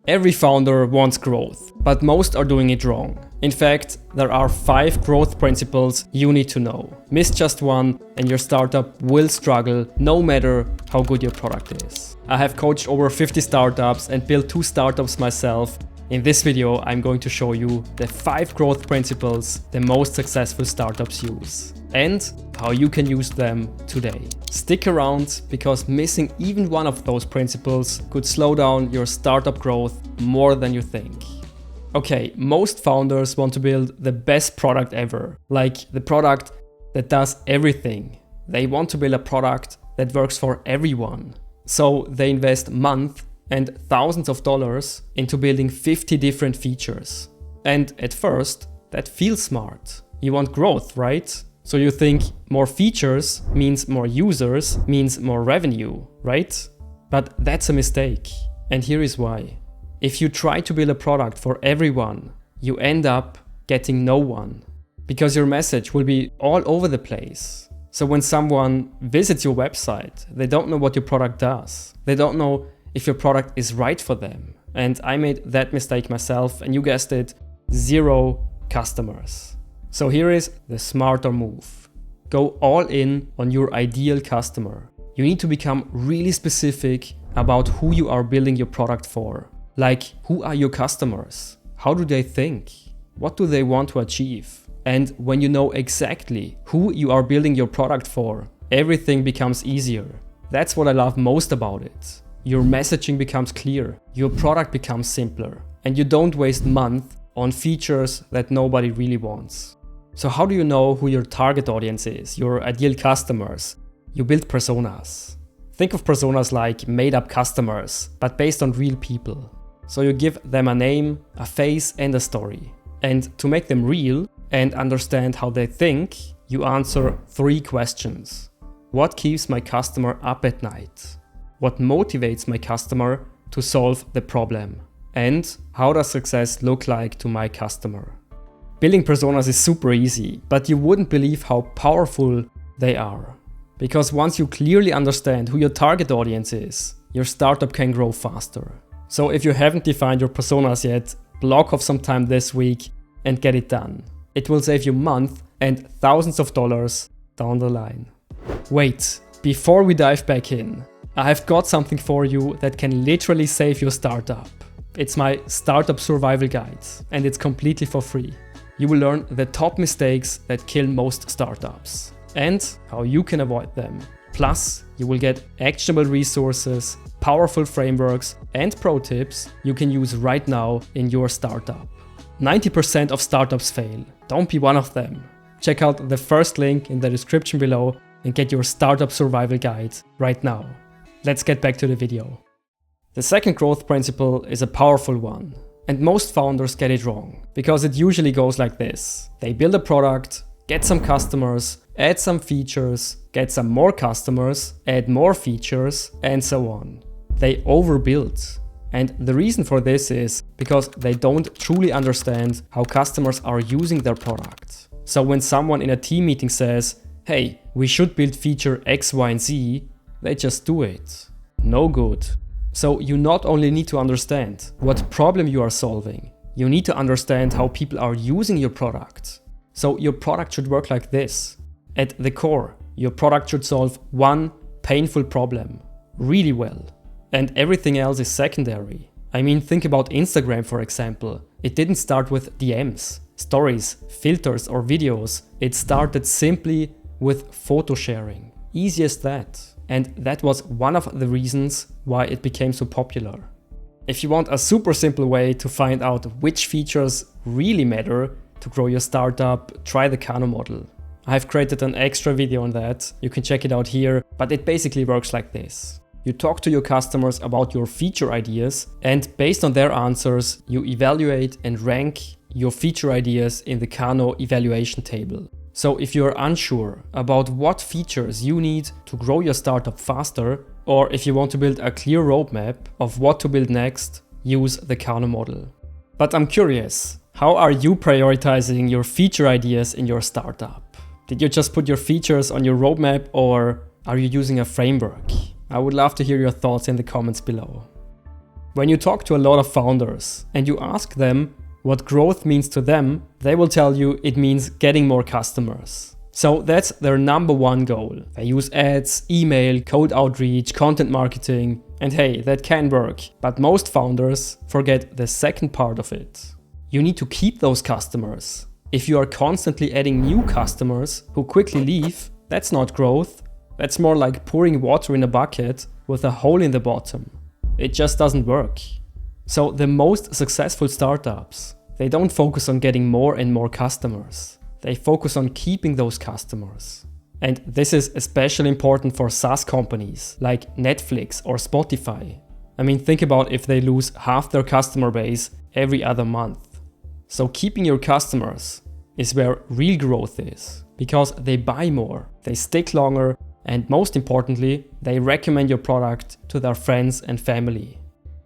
Every founder wants growth, but most are doing it wrong. In fact, there are 5 growth principles you need to know. Miss just one and your startup will struggle no matter how good your product is. I have coached over 50 startups and built 2 startups myself. In this video, I'm going to show you the 5 growth principles the most successful startups use and how you can use them today. Stick around because missing even one of those principles could slow down your startup growth more than you think. Okay, most founders want to build the best product ever, like the product that does everything. They want to build a product that works for everyone. So they invest months and thousands of dollars into building 50 different features. And at first, that feels smart. You want growth, right? So you think more features means more users, means more revenue, right? But that's a mistake. And here is why. If you try to build a product for everyone, you end up getting no one. Because your message will be all over the place. So when someone visits your website, they don't know what your product does. They don't know if your product is right for them. And I made that mistake myself, and you guessed it, 0 customers. So here is the smarter move. Go all in on your ideal customer. You need to become really specific about who you are building your product for. Like, who are your customers? How do they think? What do they want to achieve? And when you know exactly who you are building your product for, everything becomes easier. That's what I love most about it. Your messaging becomes clear, your product becomes simpler, and you don't waste months on features that nobody really wants. So how do you know who your target audience is, your ideal customers? You build personas. Think of personas like made-up customers, but based on real people. So you give them a name, a face, and a story. And to make them real and understand how they think, you answer 3 questions. What keeps my customer up at night? What motivates my customer to solve the problem? And how does success look like to my customer? Building personas is super easy, but you wouldn't believe how powerful they are. Because once you clearly understand who your target audience is, your startup can grow faster. So if you haven't defined your personas yet, block off some time this week and get it done. It will save you months and thousands of dollars down the line. Wait, before we dive back in, I have got something for you that can literally save your startup. It's my startup survival guide, and it's completely for free. You will learn the top mistakes that kill most startups and how you can avoid them. Plus, you will get actionable resources, powerful frameworks, and pro tips you can use right now in your startup. 90% of startups fail. Don't be one of them. Check out the first link in the description below and get your startup survival guide right now. Let's get back to the video. The second growth principle is a powerful one. And most founders get it wrong, because it usually goes like this. They build a product, get some customers, add some features, get some more customers, add more features, and so on. They overbuild. And the reason for this is because they don't truly understand how customers are using their product. So when someone in a team meeting says, hey, we should build feature X, Y, and Z, they just do it. No good. So you not only need to understand what problem you are solving, you need to understand how people are using your product. So your product should work like this. At the core, your product should solve one painful problem really well. And everything else is secondary. I mean, think about Instagram, for example. It didn't start with DMs, stories, filters, or videos. It started simply with photo sharing. Easy as that. And that was one of the reasons why it became so popular. If you want a super simple way to find out which features really matter to grow your startup, try the Kano model. I have created an extra video on that. You can check it out here, but it basically works like this. You talk to your customers about your feature ideas, and based on their answers, you evaluate and rank your feature ideas in the Kano evaluation table. So if you're unsure about what features you need to grow your startup faster, or if you want to build a clear roadmap of what to build next, use the Kano model. But I'm curious, how are you prioritizing your feature ideas in your startup? Did you just put your features on your roadmap, or are you using a framework? I would love to hear your thoughts in the comments below. When you talk to a lot of founders and you ask them what growth means to them, they will tell you it means getting more customers. So that's their number one goal. They use ads, email, cold outreach, content marketing, and hey, that can work. But most founders forget the second part of it. You need to keep those customers. If you are constantly adding new customers who quickly leave, that's not growth. That's more like pouring water in a bucket with a hole in the bottom. It just doesn't work. So the most successful startups, they don't focus on getting more and more customers. They focus on keeping those customers. And this is especially important for SaaS companies like Netflix or Spotify. I mean, think about if they lose half their customer base every other month. So keeping your customers is where real growth is, because they buy more, they stick longer, and most importantly, they recommend your product to their friends and family.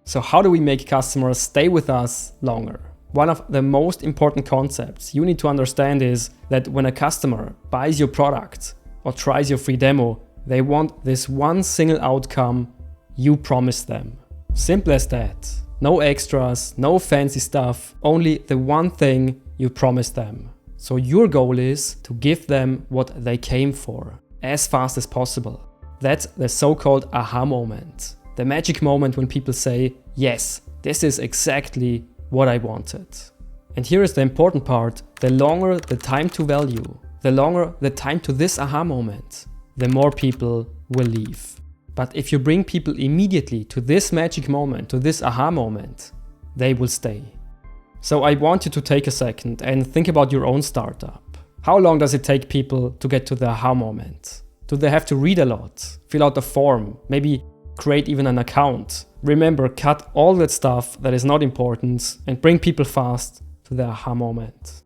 So how do we make customers stay with us longer? One of the most important concepts you need to understand is that when a customer buys your product or tries your free demo, they want this one single outcome you promised them. Simple as that. No extras, no fancy stuff, only the one thing you promised them. So your goal is to give them what they came for, as fast as possible. That's the so-called aha moment. The magic moment when people say, yes, this is exactly what I wanted. And here is the important part. The longer the time to value, the longer the time to this aha moment, the more people will leave. But if you bring people immediately to this magic moment, to this aha moment, they will stay. So I want you to take a second and think about your own startup. How long does it take people to get to the aha moment? Do they have to read a lot, fill out a form, maybe create even an account? Remember, cut all that stuff that is not important and bring people fast to the aha moment.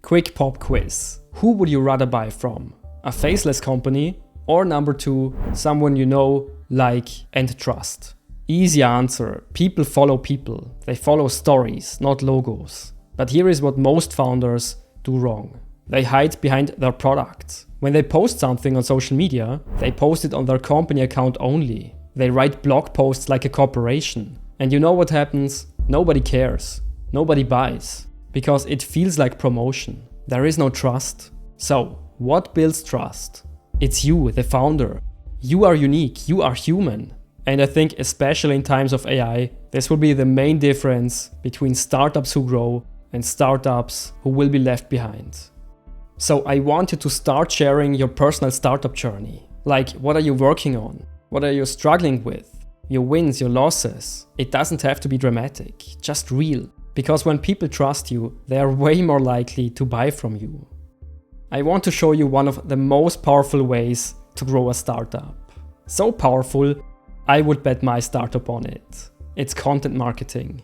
Quick pop quiz. Who would you rather buy from? A faceless company? Or number 2, someone you know, like, and trust? Easy answer. People follow people. They follow stories, not logos. But here is what most founders do wrong. They hide behind their product. When they post something on social media, they post it on their company account only. They write blog posts like a corporation. And you know what happens? Nobody cares. Nobody buys. Because it feels like promotion. There is no trust. So, what builds trust? It's you, the founder. You are unique, you are human. And I think especially in times of AI, this will be the main difference between startups who grow and startups who will be left behind. So I want you to start sharing your personal startup journey. Like, what are you working on? What are you struggling with? Your wins, your losses. It doesn't have to be dramatic, just real. Because when people trust you, they are way more likely to buy from you. I want to show you one of the most powerful ways to grow a startup. So powerful, I would bet my startup on it. It's content marketing.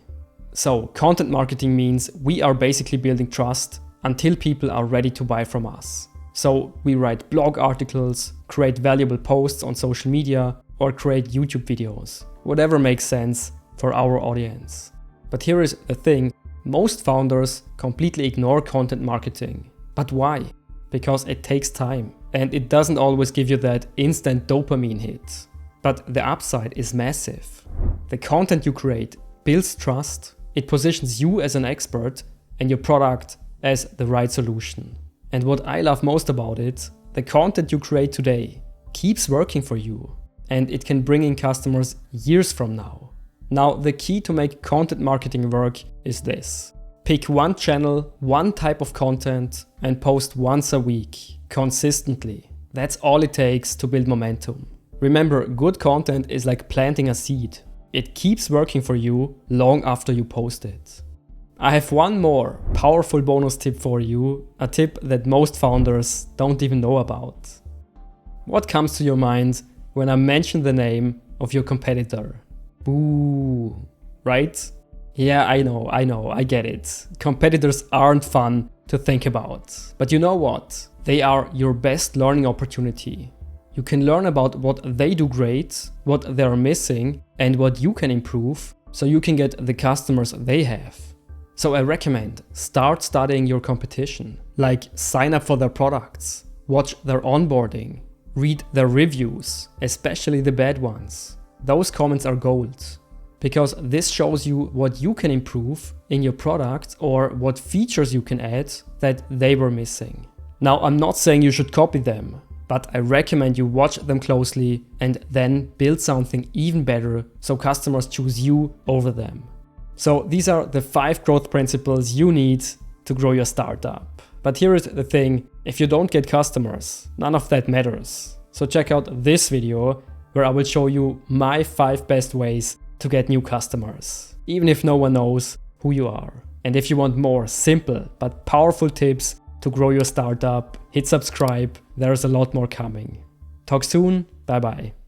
So, content marketing means we are basically building trust until people are ready to buy from us. So, we write blog articles, create valuable posts on social media, or create YouTube videos. Whatever makes sense for our audience. But here is the thing, most founders completely ignore content marketing. But why? Because it takes time and it doesn't always give you that instant dopamine hit. But the upside is massive. The content you create builds trust, it positions you as an expert and your product as the right solution. And what I love most about it, the content you create today keeps working for you and it can bring in customers years from now. Now, the key to make content marketing work is this. Pick one channel, one type of content, and post once a week, consistently. That's all it takes to build momentum. Remember, good content is like planting a seed. It keeps working for you long after you post it. I have one more powerful bonus tip for you, a tip that most founders don't even know about. What comes to your mind when I mention the name of your competitor? Boo, right? Yeah, I know, I get it. Competitors aren't fun to think about. But you know what? They are your best learning opportunity. You can learn about what they do great, what they're missing, and what you can improve, so you can get the customers they have. So I recommend start studying your competition. Like, sign up for their products, watch their onboarding, read their reviews, especially the bad ones. Those comments are gold. because this shows you what you can improve in your product or what features you can add that they were missing. Now, I'm not saying you should copy them, but I recommend you watch them closely and then build something even better so customers choose you over them. So these are the 5 growth principles you need to grow your startup. But here is the thing, if you don't get customers, none of that matters. So check out this video where I will show you my 5 best ways to get new customers, even if no one knows who you are. And if you want more simple but powerful tips to grow your startup, hit subscribe, there's a lot more coming. Talk soon, bye bye.